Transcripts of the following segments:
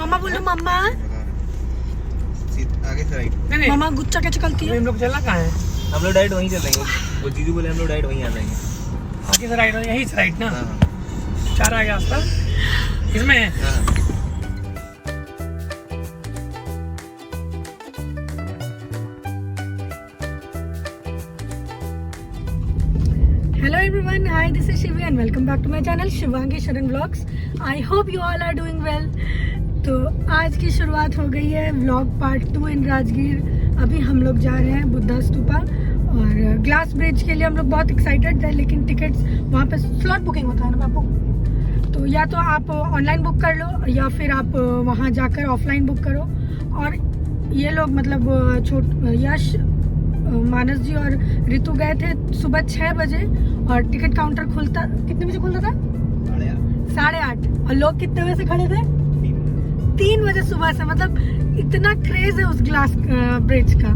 मम्मा बोलो मम्मा। आगे से राइट। नहीं मम्मा गुच्चा कैसे चलती है? हम लोग चलना कहाँ है? हम लोग डायरेक्ट वहीं चलेंगे। वो जीजू बोले हम लोग डायरेक्ट वहीं आ जाएंगे। आगे से राइट, यही से राइट ना? हाँ 4 आगे रास्ता इसमें है। हाँ। Hello everyone, hi, this is Shivi and welcome back to my channel Shivangi शरण vlogs. I hope you all are doing well। तो आज की शुरुआत हो गई है व्लॉग पार्ट 2 इन राजगीर। अभी हम लोग जा रहे हैं बुद्धा स्तूपा और ग्लास ब्रिज के लिए हम लोग बहुत एक्साइटेड थे, लेकिन टिकट्स वहाँ पे स्लॉट बुकिंग होता है ना बाबू, तो या तो आप ऑनलाइन बुक कर लो या फिर आप वहाँ जाकर ऑफलाइन बुक करो। और ये लोग मतलब यश, मानस जी और रितु गए थे सुबह 6 बजे और टिकट काउंटर खुलता कितने बजे खुलता था? 8:30। और लोग कितने बजे से खड़े थे? 3 बजे सुबह से। मतलब इतना क्रेज है उस ग्लास ब्रिज का।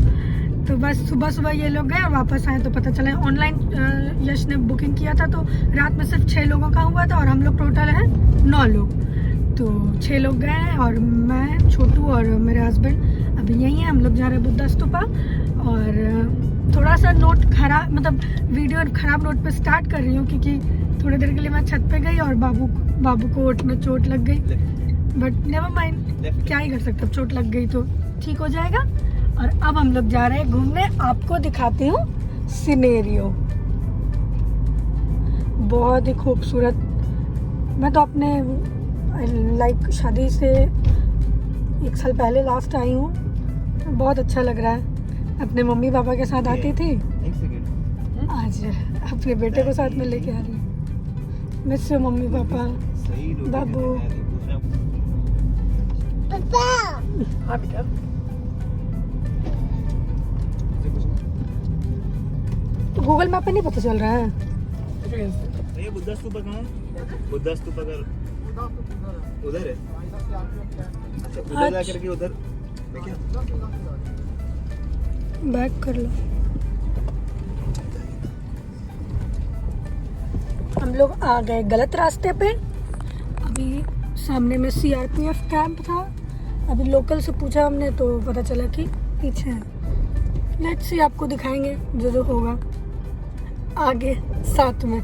तो बस सुबह सुबह ये लोग गए और वापस आए तो पता चला ऑनलाइन यश ने बुकिंग किया था, तो रात में सिर्फ 6 लोगों का हुआ था और हम लोग टोटल हैं 9 लोग। तो 6 लोग गए हैं और मैं, छोटू और मेरे हस्बैंड अभी यहीं हैं। हम लोग जा रहे हैं बुद्धा स्तूपा और थोड़ा सा नोट खराब, मतलब वीडियो खराब नोट पे स्टार्ट कर रही हूँ क्योंकि थोड़ी देर के लिए मैं छत पे गई और बाबू को ओट में चोट लग गई। बट नेवर माइंड, क्या ही कर सकते, अब चोट लग गई तो ठीक हो जाएगा। और अब हम लोग जा रहे हैं घूमने। आपको दिखाती हूँ सिनेरियो, बहुत ही खूबसूरत। मैं तो अपने लाइक शादी से 1 साल पहले लास्ट आई हूँ, बहुत अच्छा लग रहा है। अपने मम्मी पापा के साथ आती थी, आज अपने बेटे को साथ में लेके आ रही हूँ। मिस यू मम्मी पापा, बाबू। हाँ बेटा, तो गूगल मैप पे नहीं पता चल रहा है। ये बुद्धा स्तूपा कहाँ है? बुद्धा स्तूपा उधर है। अच्छा उधर जा करके उधर बैक कर लो। हम लोग आ गए गलत रास्ते पे। अभी सामने में CRPF कैंप था। अभी लोकल से पूछा हमने तो पता चला कि पीछे है। लेट्स सी, आपको दिखाएंगे जो जो होगा आगे साथ में।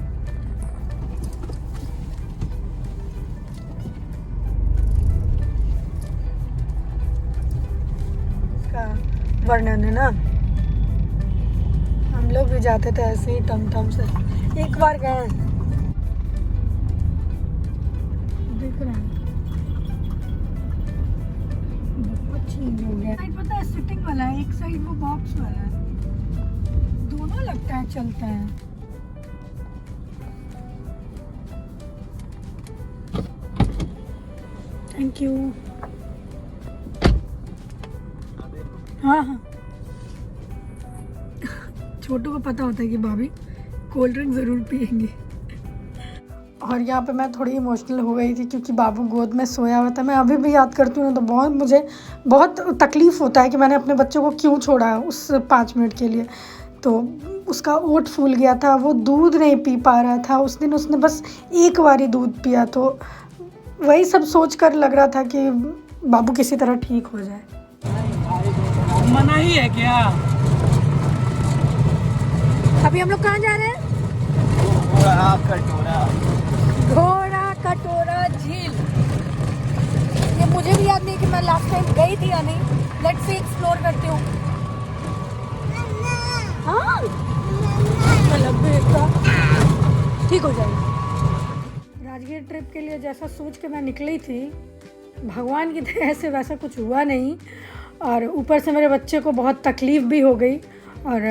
का वर्णन है ना, हम लोग भी जाते थे ऐसे ही टमटम से। एक बार गए, देख रहे हैं बहुत चेंज हो गया। पता है सिटिंग वाला है, एक साइड वो बॉक्स वाला है, दोनों लगता है चलता है। Thank you. हाँ हाँ, छोटू को पता होता है कि भाभी कोल्ड ड्रिंक ज़रूर पियेंगे। और यहाँ पे मैं थोड़ी इमोशनल हो गई थी क्योंकि बाबू गोद में सोया हुआ था। मैं अभी भी याद करती हूँ तो मुझे बहुत तकलीफ़ होता है कि मैंने अपने बच्चों को क्यों छोड़ा उस 5 मिनट के लिए। तो उसका ओट फूल गया था, वो दूध नहीं पी पा रहा था उस दिन, उसने बस एक बार ही दूध पिया। तो वही सब सोच कर लग रहा था कि बाबू किसी तरह ठीक हो जाए। मना ही है क्या? अभी हम लोग कहाँ जा रहे हैं? घोड़ा कटोरा झील। ये मुझे भी याद नहीं कि मैं लास्ट टाइम गई थी या नहीं। लेट्स सी, एक्सप्लोर करती हूँ। हाँ ठीक हो जाएगा। राजगीर ट्रिप के लिए जैसा सोच के मैं निकली थी, भगवान की दया से वैसा कुछ हुआ नहीं। और ऊपर से मेरे बच्चे को बहुत तकलीफ़ भी हो गई और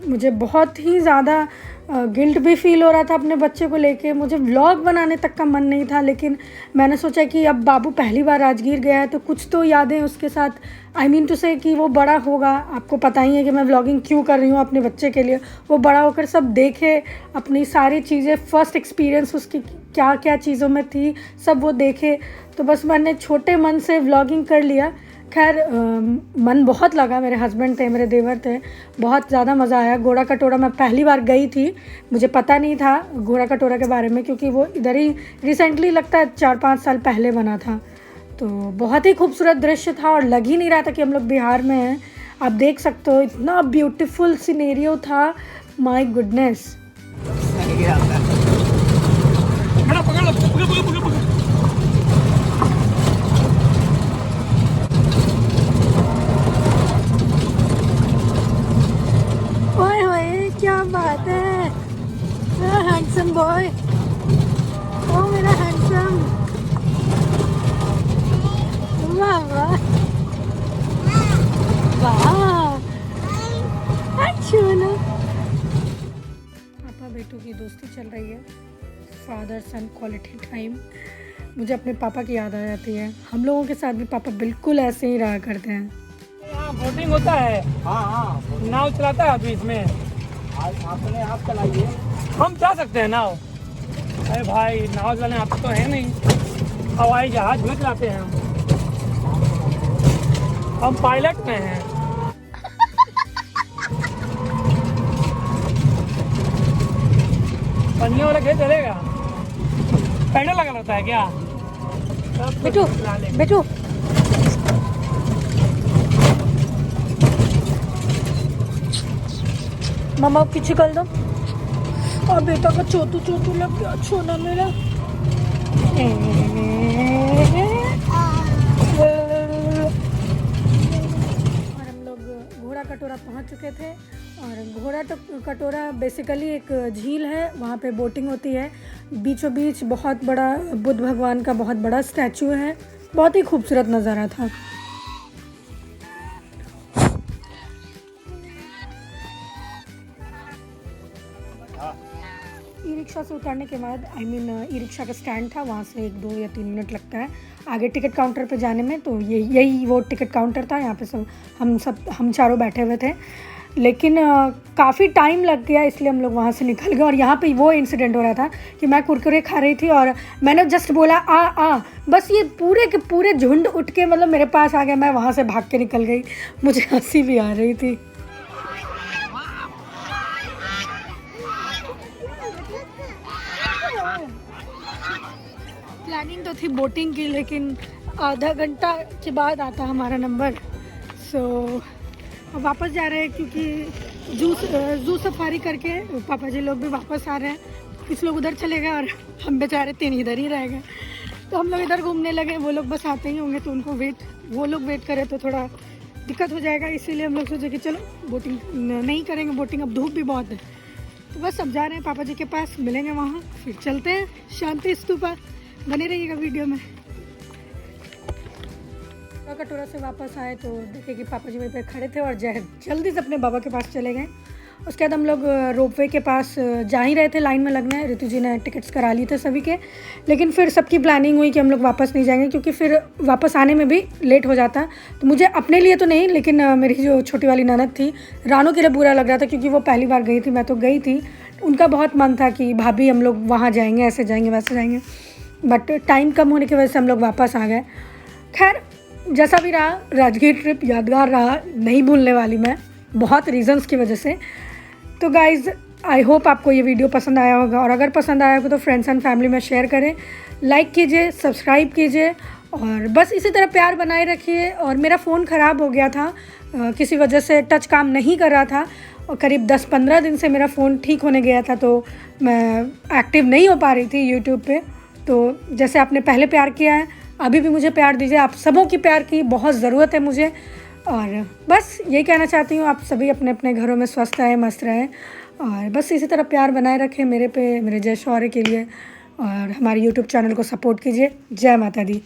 मुझे बहुत ही ज़्यादा गिल्ट भी फील हो रहा था अपने बच्चे को लेके। मुझे व्लॉग बनाने तक का मन नहीं था, लेकिन मैंने सोचा कि अब बाबू पहली बार राजगीर गया है तो कुछ तो यादें उसके साथ, आई मीन टू से कि वो बड़ा होगा। आपको पता ही है कि मैं व्लॉगिंग क्यों कर रही हूँ अपने बच्चे के लिए। वो बड़ा होकर सब देखे, अपनी सारी चीज़ें, फर्स्ट एक्सपीरियंस उसकी क्या क्या चीज़ों में थी सब वो देखे। तो बस मैंने छोटे मन से व्लॉगिंग कर लिया। खैर मन बहुत लगा, मेरे हस्बैंड थे, मेरे देवर थे, बहुत ज़्यादा मज़ा आया। घोड़ा कटोरा मैं पहली बार गई थी, मुझे पता नहीं था घोड़ा कटोरा के बारे में क्योंकि वो इधर ही रिसेंटली लगता है 4-5 साल पहले बना था। तो बहुत ही खूबसूरत दृश्य था और लग ही नहीं रहा था कि हम लोग बिहार में हैं। आप देख सकते हो इतना ब्यूटीफुल सिनेरियो था, माय गुडनेस। ओए ओए क्या बात है, हैंडसम बॉय, ओ मेरा हैंडसम, वाह वाह वाह, अच्छा ना। पापा बेटों की दोस्ती चल रही है, फादर सन क्वालिटी टाइम। मुझे अपने पापा की याद आ जाती है। हम लोगों के साथ भी पापा बिल्कुल ऐसे ही रहा करते हैं। यहाँ बोटिंग होता है। हाँ, नाव चलाता है अभी इसमें। आपने आप चलाइए। हम चला सकते हैं नाव। अरे भाई नाव चलाने आप तो है नहीं, हवाई जहाज भी चलाते हैं हम पायलट में हैं। पन्नी वाला खेल चलेगा, पैडल लगा रहता है क्या? बेटू बेटू मामा पीछे कर दो। और बेटा का चोटू चोटू लग गया, छोना मेरा। और हम लोग घोड़ा कटोरा पहुंच चुके थे। और घोड़ा कटोरा बेसिकली एक झील है, वहाँ पे बोटिंग होती है। बीचों बीच बहुत बड़ा बुद्ध भगवान का बहुत बड़ा स्टैचू है, बहुत ही खूबसूरत नज़ारा था। ई रिक्शा से उतरने के बाद ई रिक्शा का स्टैंड था, वहाँ से 1, 2 या 3 मिनट लगता है आगे टिकट काउंटर पे जाने में। तो यही वो टिकट काउंटर था। यहाँ पे हम चारों बैठे हुए थे, लेकिन काफ़ी टाइम लग गया, इसलिए हम लोग वहाँ से निकल गए। और यहाँ पे वो इंसिडेंट हो रहा था कि मैं कुरकुरे खा रही थी और मैंने जस्ट बोला आ, बस ये पूरे के पूरे झुंड उठ के मतलब मेरे पास आ गया। मैं वहाँ से भाग के निकल गई, मुझे हंसी भी आ रही थी। प्लानिंग तो थी बोटिंग की, लेकिन आधा घंटा के बाद आता हमारा नंबर। सो अब वापस जा रहे हैं क्योंकि जू सफारी करके पापा जी लोग भी वापस आ रहे हैं। कुछ लोग उधर चले गए और हम बेचारे 3 इधर ही रह गए। तो हम लोग इधर घूमने लगे, वो लोग बस आते ही होंगे तो वो लोग वेट करें तो थोड़ा दिक्कत हो जाएगा। इसीलिए हम लोग सोचे कि चलो बोटिंग नहीं करेंगे, बोटिंग अब धूप भी बहुत है। तो बस अब जा रहे हैं पापा जी के पास, मिलेंगे वहाँ, फिर चलते हैं शांति स्तूपा। बने रहिएगा वीडियो में। कटोरा से वापस आए तो देखे कि पापा जी वहीं पे खड़े थे और जल्दी से अपने बाबा के पास चले गए। उसके बाद हम लोग रोपवे के पास जा ही रहे थे लाइन में लगने। ऋतु जी ने टिकट्स करा लिए थे सभी के, लेकिन फिर सबकी प्लानिंग हुई कि हम लोग वापस नहीं जाएंगे क्योंकि फिर वापस आने में भी लेट हो जाता। तो मुझे अपने लिए तो नहीं, लेकिन मेरी जो छोटी वाली ननद थी रानू के लिए बुरा लग रहा था क्योंकि वो पहली बार गई थी, मैं तो गई थी। उनका बहुत मन था कि भाभी हम लोग वहाँ जाएंगे, ऐसे जाएंगे वैसे जाएंगे, बट टाइम कम होने की वजह से हम लोग वापस आ गए। खैर जैसा भी रहा, राजगीर ट्रिप यादगार रहा, नहीं भूलने वाली मैं, बहुत रीजंस की वजह से। तो गाइज़ आई होप आपको ये वीडियो पसंद आया होगा, और अगर पसंद आया होगा तो फ्रेंड्स एंड फैमिली में शेयर करें, लाइक कीजिए, सब्सक्राइब कीजिए और बस इसी तरह प्यार बनाए रखिए। और मेरा फ़ोन ख़राब हो गया था, किसी वजह से टच काम नहीं कर रहा था और करीब 10-15 दिन से मेरा फ़ोन ठीक होने गया था, तो मैं एक्टिव नहीं हो पा रही थी यूट्यूब पे। तो जैसे आपने पहले प्यार किया है, अभी भी मुझे प्यार दीजिए। आप सबों की प्यार की बहुत ज़रूरत है मुझे। और बस यही कहना चाहती हूँ, आप सभी अपने अपने घरों में स्वस्थ रहें, मस्त रहें और बस इसी तरह प्यार बनाए रखें मेरे जय शौर्य के लिए। और हमारे यूट्यूब चैनल को सपोर्ट कीजिए। जय माता दी।